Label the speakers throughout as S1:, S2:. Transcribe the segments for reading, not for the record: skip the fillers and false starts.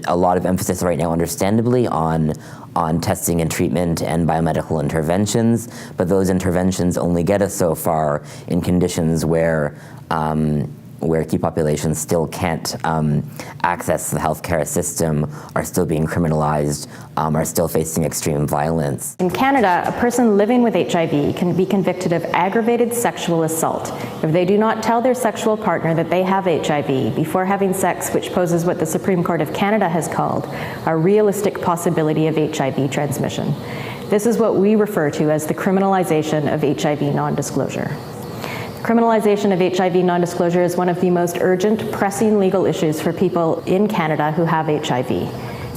S1: a lot of emphasis right now, understandably, on testing and treatment and biomedical interventions, but those interventions only get us so far in conditions where key populations still can't access the healthcare system, are still being criminalized, are still facing extreme violence.
S2: In Canada, a person living with HIV can be convicted of aggravated sexual assault if they do not tell their sexual partner that they have HIV before having sex, which poses what the Supreme Court of Canada has called a realistic possibility of HIV transmission. This is what we refer to as the criminalization of HIV non-disclosure. Criminalization of HIV non-disclosure is one of the most urgent, pressing legal issues for people in Canada who have HIV.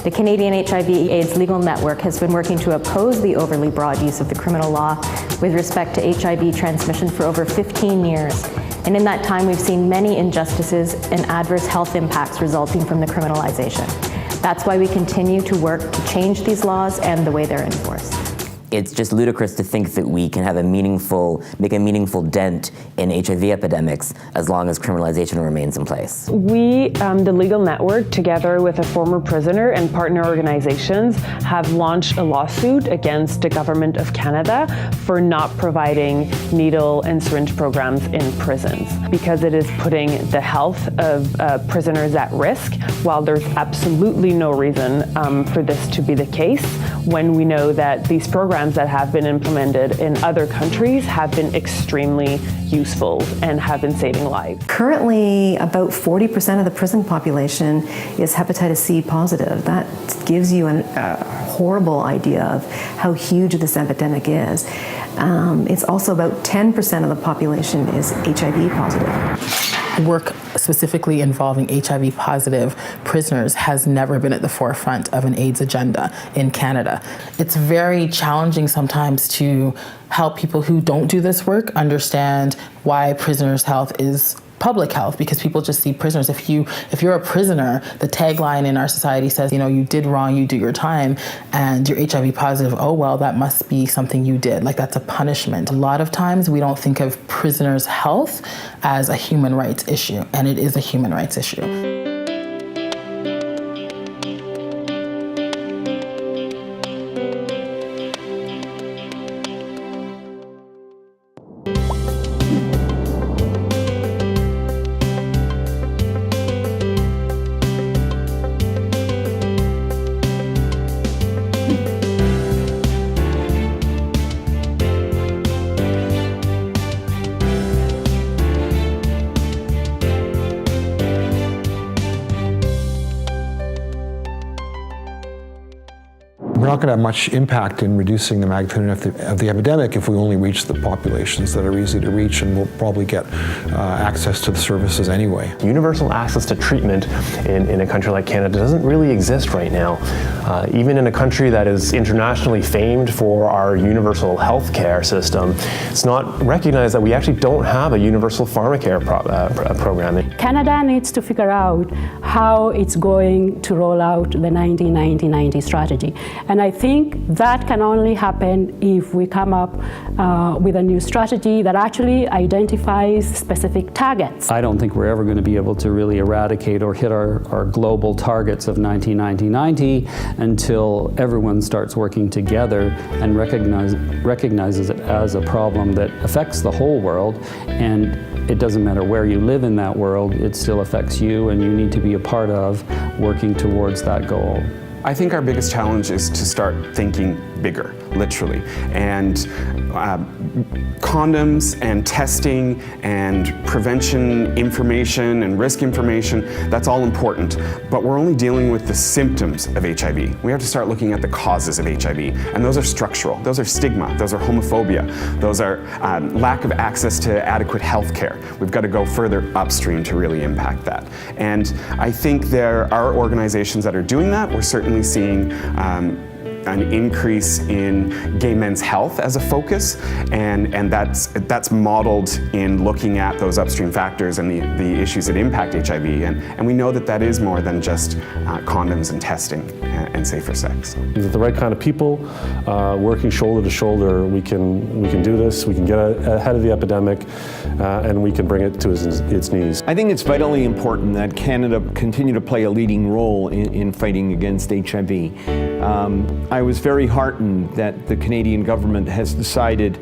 S2: The Canadian HIV/AIDS Legal Network has been working to oppose the overly broad use of the criminal law with respect to HIV transmission for over 15 years. And in that time, we've seen many injustices and adverse health impacts resulting from the criminalization. That's why we continue to work to change these laws and the way they're enforced.
S1: It's just ludicrous to think that we can have make a meaningful dent in HIV epidemics as long as criminalization remains in place.
S3: We, the Legal Network, together with a former prisoner and partner organizations, have launched a lawsuit against the Government of Canada for not providing needle and syringe programs in prisons, because it is putting the health of prisoners at risk, while there's absolutely no reason for this to be the case, when we know that these programs that have been implemented in other countries have been extremely useful and have been saving lives.
S4: Currently, about 40% of the prison population is hepatitis C positive. That gives you a horrible idea of how huge this epidemic is. It's also about 10% of the population is HIV positive.
S5: Work specifically involving HIV positive prisoners has never been at the forefront of an AIDS agenda in Canada. It's very challenging sometimes to help people who don't do this work understand why prisoners' health is public health, because people just see prisoners. If you're a prisoner, the tagline in our society says, you did wrong, you do your time, and you're HIV positive, oh well, that must be something you did. Like, that's a punishment. A lot of times we don't think of prisoners' health as a human rights issue, and it is a human rights issue.
S6: We're not going to have much impact in reducing the magnitude of the epidemic if we only reach the populations that are easy to reach, and we'll probably get access to the services anyway.
S7: Universal access to treatment in a country like Canada doesn't really exist right now. Even in a country that is internationally famed for our universal health care system, it's not recognized that we actually don't have a universal pharmacare program.
S8: Canada needs to figure out how it's going to roll out the 90-90-90 strategy. And I think that can only happen if we come up with a new strategy that actually identifies specific targets.
S9: I don't think we're ever going to be able to really eradicate or hit our global targets of 90-90-90 until everyone starts working together and recognizes it as a problem that affects the whole world. And it doesn't matter where you live in that world, it still affects you, and you need to be a part of working towards that goal.
S10: I think our biggest challenge is to start thinking bigger, literally. And condoms and testing and prevention information and risk information, that's all important. But we're only dealing with the symptoms of HIV. We have to start looking at the causes of HIV. And those are structural. Those are stigma. Those are homophobia. Those are lack of access to adequate health care. We've got to go further upstream to really impact that. And I think there are organizations that are doing that. We're certainly seeing an increase in gay men's health as a focus, and that's modeled in looking at those upstream factors and the issues that impact HIV, and we know that is more than just condoms and testing and safer sex.
S11: With the right kind of people, working shoulder to shoulder, we can do this, we can get ahead of the epidemic, and we can bring it to its knees.
S12: I think it's vitally important that Canada continue to play a leading role in fighting against HIV. I was very heartened that the Canadian government has decided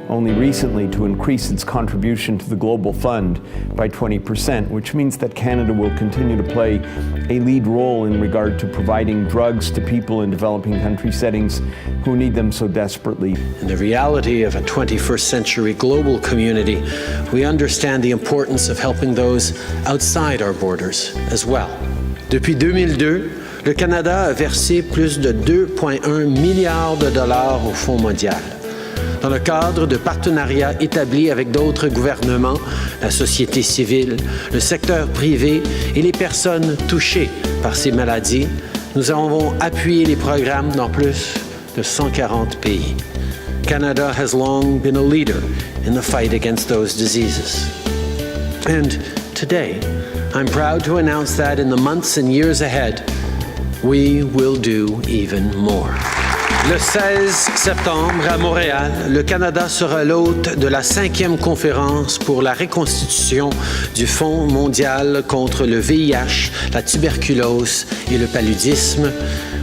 S12: only recently to increase its contribution to the Global Fund by 20%, which means that Canada will continue to play a lead role in regard to providing drugs to people in developing country settings who need them so desperately.
S13: In the reality of a 21st century global community, we understand the importance of helping those outside our borders as well. Depuis 2002, le Canada a versé plus de 2,1 milliards de dollars au Fonds mondial, dans le cadre de partenariats établis avec d'autres gouvernements, la société civile, le secteur privé et les personnes touchées par ces maladies. Nous avons appuyé les programmes dans plus de 140 pays. Canada has long been a leader in the fight against those diseases. And today, I'm proud to announce that in the months and years ahead, we will do even more. Le 16 septembre, à Montréal, le Canada sera l'hôte de la 5e conférence pour la reconstitution du Fonds mondial contre le VIH, la tuberculose et le paludisme.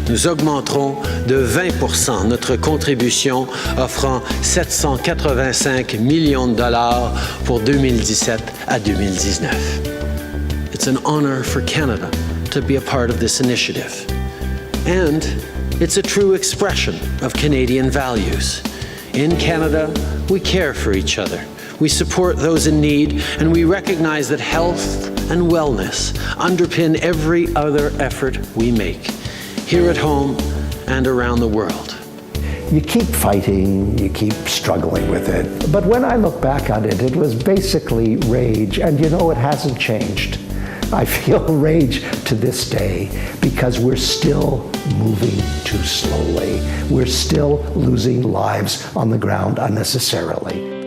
S13: Nous augmenterons de 20% notre contribution, offrant 785 millions de dollars pour 2017 à 2019. It's an honor for Canada to be a part of this initiative. And it's a true expression of Canadian values. In Canada, we care for each other. We support those in need, and we recognize that health and wellness underpin every other effort we make, here at home and around the world.
S14: You keep fighting, you keep struggling with it. But when I look back on it, it was basically rage, and you know, it hasn't changed. I feel rage to this day because we're still moving too slowly. We're still losing lives on the ground unnecessarily.